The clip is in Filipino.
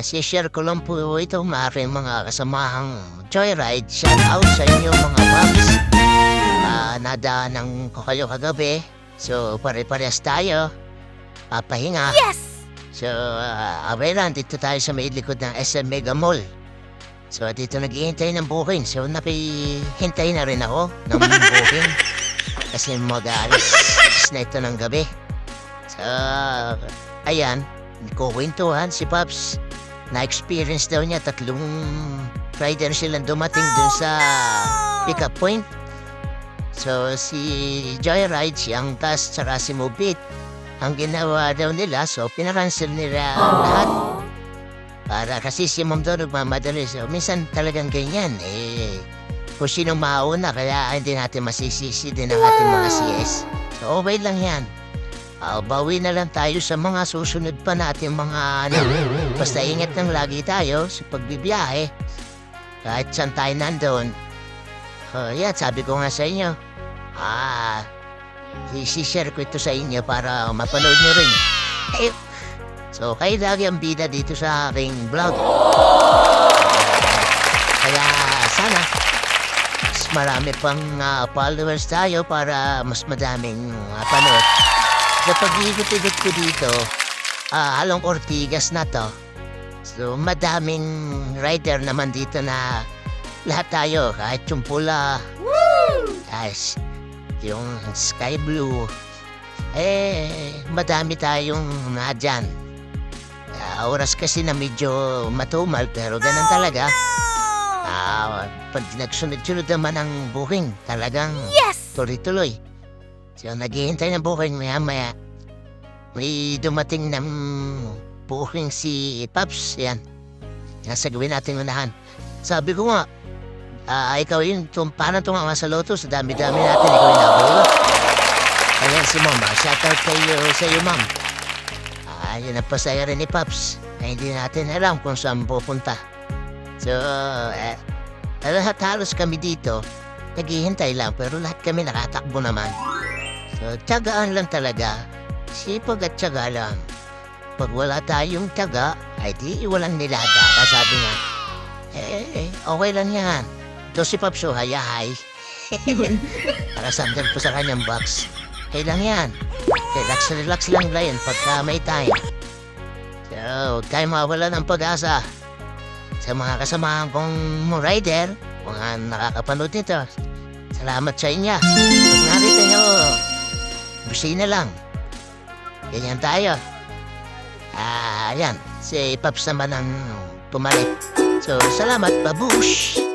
Si-share ko lang po ito maaring mga kasamahang joyride. Shout out sa inyo mga paps. Nadaanan ko kayo kagabi. So pare-parehas tayo. Papahinga. Yes! So, abay dito tayo sa may likod ng SM Mega Mall. So, dito nag-iintay ng booking. So, nakihintay na rin ako ng booking. Kasi mag-aalis na ito ng gabi. So, ayan, kukwentuhan si Pops. Na-experience daw niya 3 rider silang dumating dun sa pick-up point. So, si Joyride, si Angkas, tsaka si Mobit. Ang ginawa daw nila, so pinakancel nila lahat. Para kasi si Mom daw nagmamadali. So minsan talagang ganyan. Kung sinong mauna, kaya hindi natin masisisi din ang ating mga CS. So okay lang yan. Bawi na lang tayo sa mga susunod pa natin mga ano. Basta ingat lang lagi tayo sa pagbibiyahe. Kahit saan tayo nandun. Yeah, sabi ko nga sa inyo. I-share ko ito sa inyo para mapanood nyo rin. So, kayo lagi ang bida dito sa aking vlog. Kaya sana mas marami pang followers tayo para mas madaming panood. Sa pag-iikot-ikot ko dito, Halong Ortigas na to. So, madaming rider naman dito na lahat tayo, kahit yung pula. Guys, yung sky blue, madami tayong nadyan. Oras kasi na medyo matumal, pero ganun talaga. Pag nagsunod-sunod naman ang booking, talagang tuloy-tuloy. So, naghihintay ng booking maya-maya. May dumating ng booking si Pops, yan. Nasa gawin natin unahan. Sabi ko nga, ikaw yun, paano ito nga sa Lotus? Dami-dami natin, ikaw yung nabulo. Ayan si Mama, shoutout kayo sa iyo, Ma'am. Yun ang pasaya rin ni Pops. Hindi natin alam kung saan pupunta. So, lahat halos kami dito, naghihintay lang, pero lahat kami nakatakbo naman. So, tiyagaan lang talaga. Sipag at tiyaga lang. Pag wala tayong tiyaga, ay di walang nilada. Kasabi nga, okay lang yan. Ito si Pops, hayahay. Para sandal po sa kanyang box. Lang yan. Relax lang yan pagka may time. So, huwag kayo mawala ng pag-asa. Sa mga kasamahan kong rider, mga nakakapanood nito, salamat sa inyo. Pag narito nyo, busina lang. Ganyan tayo. Ayan, si Pops naman ang pumalit. So, salamat, babush!